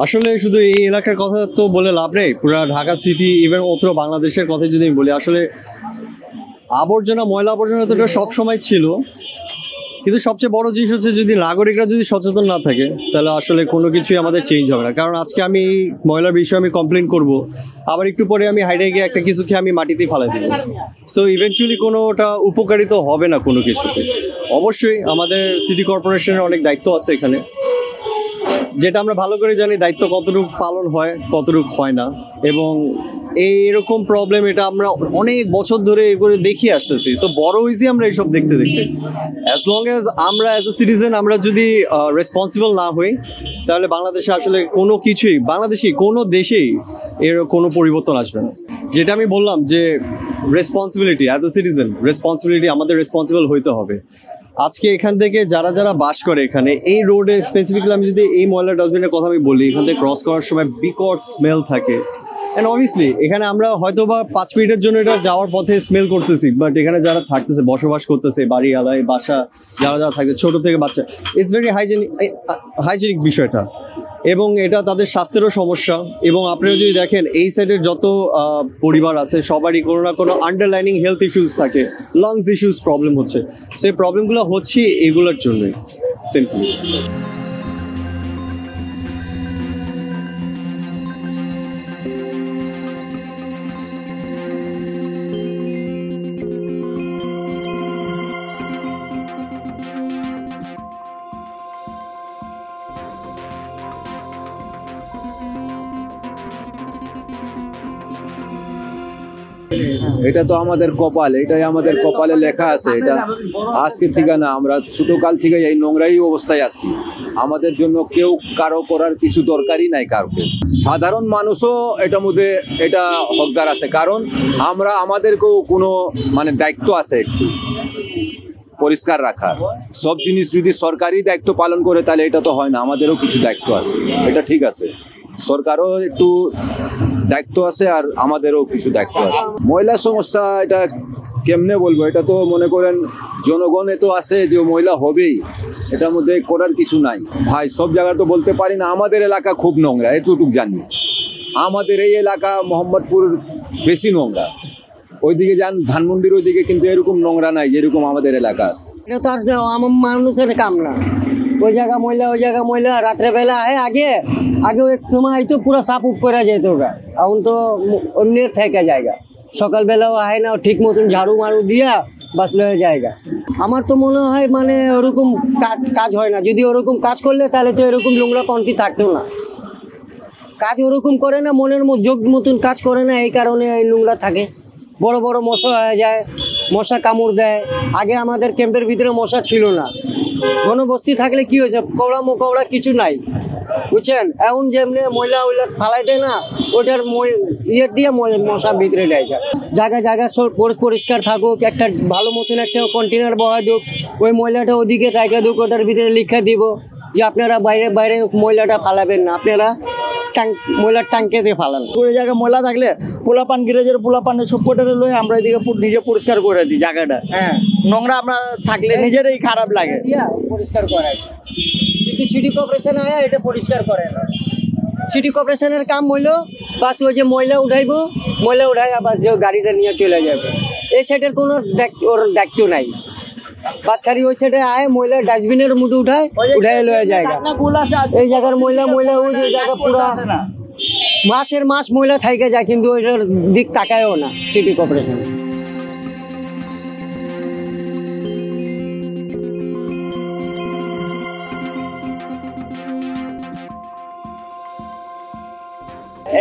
আসলে শুধু এই এলাকার কথা তো বলে লাভ নেই, পুরো ঢাকা সিটি ইভেন অত্র বাংলাদেশের কথা যদি আমি বলি, আসলে আবর্জনা ময়লা আবর্জনা তো সব সময় ছিল, কিন্তু সবচেয়ে বড় জিনিস হচ্ছে যদি নাগরিকরা যদি সচেতন না থাকে তাহলে আসলে কোনো কিছুই আমাদের চেঞ্জ হবে না। কারণ আজকে আমি এই ময়লার বিষয়ে আমি কমপ্লেন করব, আবার একটু পরে আমি হাইডে গিয়ে একটা কিছু খেয়ে আমি মাটিতেই ফেলাই দেবো। সো ইভেনচুয়ালি কোনো ওটা উপকারিত হবে না কোনো কিছুতে। অবশ্যই আমাদের সিটি কর্পোরেশনের অনেক দায়িত্ব আছে এখানে, যেটা আমরা ভালো করে জানি দায়িত্ব কতটুকু পালন হয় কতটুকু হয় না, এবং এইরকম প্রবলেম এটা আমরা অনেক বছর ধরে এগুলো দেখিয়ে আসতেছি। সো বড় হয়েছি আমরা এইসব দেখতে দেখতে। অ্যাজ লং অ্যাজ আমরা অ্যাজ এ সিটিজেন আমরা যদি রেসপন্সিবল না হই, তাহলে বাংলাদেশে আসলে কোনো কিছুই, বাংলাদেশে কোনো দেশেই এর কোনো পরিবর্তন আসবে না। যেটা আমি বললাম যে responsibility as a citizen, responsibility আমাদের রেসপন্সিবল হইতে হবে। আজকে এখান থেকে যারা যারা বাস করে এখানে এই রোডে স্পেসিফিক্যালি, আমি যদি এই ময়লা ডাস্টবিনের কথা আমি বলি, এখান থেকে ক্রস করার সময় বিকট স্মেল থাকে। অ্যান্ড অবভিয়াসলি এখানে আমরা হয়তো বা 5 মিনিটের জন্য এটা যাওয়ার পথে স্মেল করতেছি, বাট এখানে যারা থাকতেছে, বসবাস করতেছে, বাড়ি আলায় বাসা যারা যারা থাকছে, ছোটো থেকে বাচ্চা, ইটস ভেরি হাইজেনিক বিষয়টা, এবং এটা তাদের স্বাস্থ্যেরও সমস্যা। এবং আপনারা যদি দেখেন এই সাইডের যত পরিবার আছে সবারই কোনো না কোনো আন্ডারলাইনিং হেলথ ইস্যুস থাকে, লাংস ইস্যুস প্রবলেম হচ্ছে। সেই প্রবলেমগুলো হচ্ছে এগুলোর জন্যই সিম্পলি। এটা তো আমাদের কপাল, এটাই আমাদের কপালে লেখা আছে। এটা আজকে থেকে না, আমরা ছোটকাল থেকে এই নোংরাই অবস্থায় আছি। আমাদের জন্য কেউ কারো করার কিছু দরকারই নাই কাউকে। সাধারণ মানুষও এটার মধ্যে এটা হকদার আছে, কারণ আমরা আমাদেরকেও কোনো দায়িত্ব আছে একটু পরিষ্কার রাখার। সব জিনিস যদি সরকারি দায়িত্ব পালন করে তাহলে এটা তো হয় না, আমাদেরও কিছু দায়িত্ব আছে। এটা ঠিক আছে, সরকারও একটু দায়িত্ব আছে আর আমাদেরও কিছু দায়িত্ব আছে। ময়লা সমস্যা এটা কেমনে বলবো, এটা তো মনে করেন জনগণে তো আছে যে ময়লা হবেই, এটার মধ্যে করার কিছু নাই ভাই। সব জায়গায় তো বলতে পারি না, আমাদের এলাকা খুব নোংরা এতটুকু জানি। আমাদের এই এলাকা মোহাম্মদপুর বেশি নোংরা, ওইদিকে যান ধানমন্ডির ওইদিকে কিন্তু এরকম নোংরা নাই যেরকম আমাদের এলাকা আছে। এটা তো আর আমার মানুষের কাম না, ওই জায়গা ময়লা ওই জায়গা ময়লা। রাত্রেবেলা আগে আগে এক সময় তো পুরো সাফ উপ করা যেত, ওটা এখন তো অন্য থেকে জায়গা। সকালবেলাও আয় না, ঠিক মতন ঝাড়ু মারু দিয়া বাস লয়ে জায়গা। আমার তো মনে হয় ওরকম কাজ হয় না। যদি ওরকম কাজ করলে তাহলে তো এরকম নোংরা পন্থী থাকতো না। কাজ ওরকম করে না, মনের যোগ মতন কাজ করে না, এই কারণে এই নোংরা থাকে। বড় বড় মশা হয়ে যায়, মশা কামড় দেয়। আগে আমাদের ক্যাম্পের ভিতরে মশা ছিল না, ঘনবস্তি থাকলে কি হয়েছে, কৌড়া মোকৌড়া কিছু নাই, বুঝছেন। এখন যেমনি ময়লা ওইলা ফালাই দেয় না, ওটার ইয়ের দিয়ে মশা ভিতরে দেয় যায়। জায়গা জায়গা পরিষ্কার থাকুক, একটা ভালো মতন একটা কন্টেনার বহা দুক, ওই ময়লাটা ওদিকে রাখা দুক, ওটার ভিতরে লিখে দিব যে আপনারা বাইরে বাইরে ময়লাটা ফালাবেন না, আপনারা ময়লার ট্যাঙ্কেতে ফালান। ওই জায়গায় ময়লা থাকলে পোলাপান গ্যারেজের পোলাপানের সব কোটারে লয়ে আমরা এদিকে নিজে পরিষ্কার করে দিই জায়গাটা। হ্যাঁ, নোংরা আমরা থাকলে নিজেরই খারাপ লাগে, পরিষ্কার করায়। কিন্তু সিটি কর্পোরেশন আয়া এটা পরিষ্কার করে না। সিটি কর্পোরেশনের কাম হইলো বাস ওই যে ময়লা উঠাইবো, ময়লা উঠাই বাস যে গাড়িটা নিয়ে চলে যাবে। এই সাইডের কোনো ওর দায়িত্ব নাই, বাস খালি ওই সাইডে আয় ময়লা ডাস্টবিনের মধ্যে উঠায় লয়ে জায়গা। এই জায়গার ময়লা ওই জায়গা পুরো মাসের মাস ময়লা থাইকে যায়, কিন্তু ওইটার দিক তাকায়ও না সিটি কর্পোরেশন।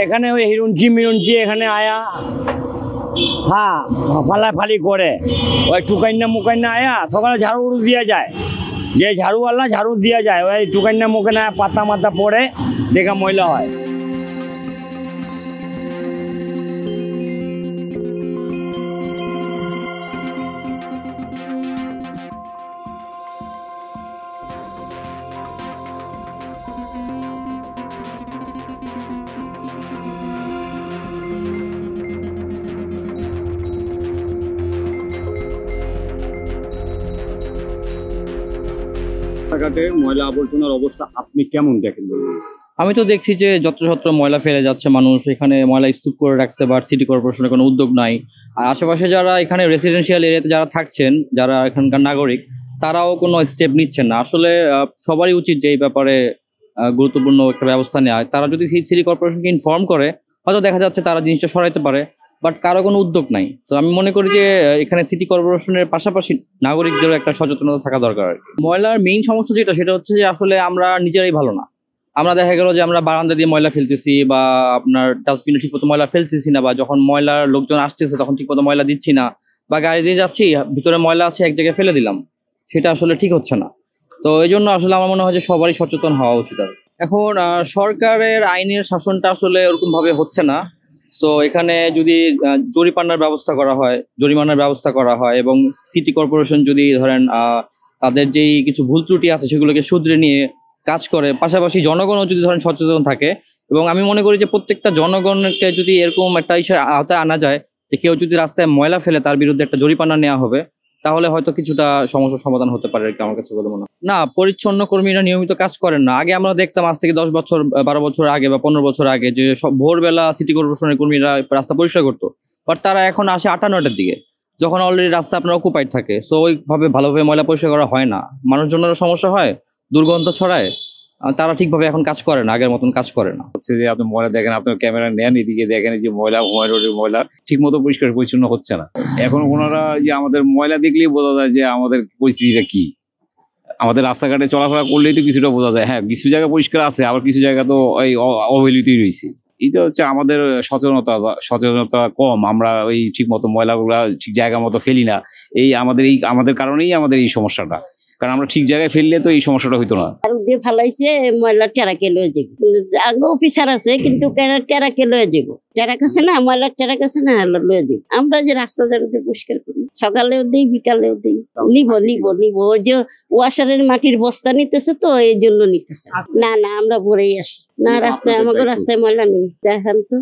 এখানে ওই মিরুঞ্চি এখানে আয়া হ্যাঁ ফালাফালি করে, ওই টুকাইনা মুকাইনা আয়া সকালে ঝাড়ু দিয়ে যায়, যে ঝাড়ুওয়ালা ঝাড়ু দিয়ে যায়, ওই টুকাইনা মুকাইনা পাতা মাথা পড়ে দেখা ময়লা হয়। রাস্তাঘাটে ময়লা আবর্জনার অবস্থা আপনি কেমন দেখেন? আমি তো দেখছি যে যত্রতত্র ময়লা ফেলে যাচ্ছে মানুষ, এখানে ময়লা স্তূপ করে রাখছে, বাট সিটি কর্পোরেশনের কোনো উদ্যোগ নাই। আর আশেপাশে যারা এখানে রেসিডেন্সিয়াল এরিয়াতে যারা থাকছেন, যারা এখানকার নাগরিক, তারাও কোনো স্টেপ নিচ্ছেন না। আসলে সবারই উচিত যে এই ব্যাপারে গুরুত্বপূর্ণ একটা ব্যবস্থা নেওয়া। তারা যদি সিটি কর্পোরেশনকে ইনফর্ম করে, হয়তো দেখা যাচ্ছে তারা জিনিসটা সরাইতে পারে, বাট কারো কোনো উদ্যোগ নাই। তো আমি মনে করি যে এখানে সিটি কর্পোরেশনের পাশাপাশি নাগরিকদেরও একটা সচেতনতা থাকা দরকার আর কি। ময়লার মেইন সমস্যা যেটা, সেটা হচ্ছে যে আসলে আমরা নিজেরাই ভালো না। আমরা দেখা গেল যে আমরা বারান্দা দিয়ে ময়লা ফেলতেছি, বা আপনার ডাস্টবিনে ঠিকমতো ময়লা ফেলতেছি না, বা যখন ময়লার লোকজন আসতেছে তখন ঠিকমতো ময়লা দিচ্ছি না, বা গাড়ি দিয়ে যাচ্ছি ভিতরে ময়লা আছে এক জায়গায় ফেলে দিলাম, সেটা আসলে ঠিক হচ্ছে না। তো এই জন্য আসলে আমার মনে হয় যে সবারই সচেতন হওয়া উচিত। আর এখন সরকারের আইনের শাসনটা আসলে ওরকম ভাবে হচ্ছে না। সো এখানে যদি জরিমানার ব্যবস্থা করা হয়, এবং সিটি কর্পোরেশন যদি ধরেন তাদের যেই কিছু ভুল ত্রুটি আছে সেগুলোকে শুধরে নিয়ে কাজ করে, পাশাপাশি জনগণও যদি ধরেন সচেতন থাকে, এবং আমি মনে করি যে প্রত্যেকটা জনগণকে যদি এরকম একটা ইসের আওতায় আনা যায় যে কেউ যদি রাস্তায় ময়লা ফেলে তার বিরুদ্ধে একটা জরিমানা নেওয়া হবে, তাহলে হয়তো কিছুটা সমস্যার সমাধান হতে পারে আর কি, আমার কাছে বলে মনে হয়। না, পরিচ্ছন্ন কর্মীরা নিয়মিত কাজ করেন না। আগে আমরা দেখতাম আজ থেকে 10 বছর 12 বছর আগে বা 15 বছর আগে যে সব ভোরবেলা সিটি কর্পোরেশনের কর্মীরা রাস্তা পরিষ্কার করতো, বাট তারা এখন আসে 8-9টার দিকে, যখন অলরেডি রাস্তা আপনার অকুপাইড থাকে। সো ওইভাবে ভালোভাবে ময়লা পরিষ্কার করা হয় না, মানুষজনেরও সমস্যা হয়, দুর্গন্ধ ছড়ায়। তারা ঠিকভাবে এখন কাজ করে না, আগের মতন কাজ করে না। হচ্ছে যে আপনি ময়লা দেখেন, আপনার ক্যামেরা নেন, এদিকে দেখেন যে ময়লা, হুমায়ুন রোডের ময়লা ঠিক মতো পরিষ্কার পরিচ্ছন্ন হচ্ছে না। এখন ওনারা যে আমাদের ময়লা দেখলেই বোঝা যায় যে আমাদের পরিস্থিতিটা কি। আমাদের রাস্তাঘাটে চলাফেরা করলেই তো কিছুটা বোঝা যায়। হ্যাঁ, কিছু জায়গা পরিষ্কার আছে, আবার কিছু জায়গা তো এই অবহেলিতই রয়েছে। এটা হচ্ছে আমাদের সচেতনতা কম। আমরা ওই ঠিক মতো ময়লাগুলা ঠিক জায়গা মতো ফেলি না। আমাদের কারণেই আমাদের এই সমস্যাটা, কারণ আমরা ঠিক জায়গায় ফেললে তো এই সমস্যাটা হইতো না। আর দিয়ে ফালাইছে ময়লা টেরাকে লয়ে যাবো, আগে অফিসার আছে কিন্তু টেরাকে লয়ে যাবো, টেরাক আছে না, ময়লার টেরাক আছে না, লয়ে যাবো। আমরা যে রাস্তা যাতে পরিষ্কার করি, সকালেও দিই বিকালেও দিই, নিব ওই যে ওয়াশারের মাটির বস্তা নিতেছে তো এই জন্য নিতেছে। না আমরা ভরেই আসি না, রাস্তায় আমাকে রাস্তায় ময়লা নেই। দেখেন তো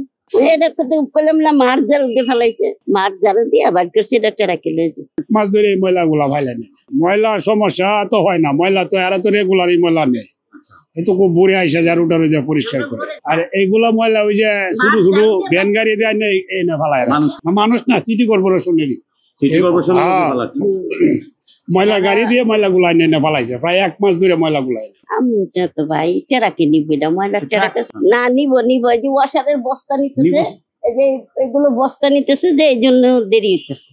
এটা তো বললাম না, মাঠ ঝাড়ু দিয়ে ফেলাইছে, মাঠ ঝাড়ু দিয়ে আবার করছে, এটা টেরাকে লয়ে যাবো। মাছ ধরে এই ময়লাগুলা ভাইলে নেই। ময়লার সমস্যা তো হয় না, ময়লা তো এরা তো রেগুলারই ময়লা নেই, এতো খুব বুড়ে আইসা ঝাড়ুটা দিয়ে পরিষ্কার করে। আর এইগুলা ময়লা ওই যে শুধু শুধু ভ্যান গাড়ি দেয় নেই, এই না ফেলায় মানুষ না, সিটি কর্পোরেশনেরই ময়লা গাড়ি দিয়ে ময়লা গুলা এনে ফেলাইছে, প্রায় 1 মাস ধরে ময়লা গুলাই। আমি তো ভাই টেরাকে নিবি না, ময়লার টেরাকে না নিব এই যে ওয়াশারের বস্তা নিতেছে, এই যে এগুলো বস্তা নিতেছে, যে এই জন্য দেরি হইতেছে।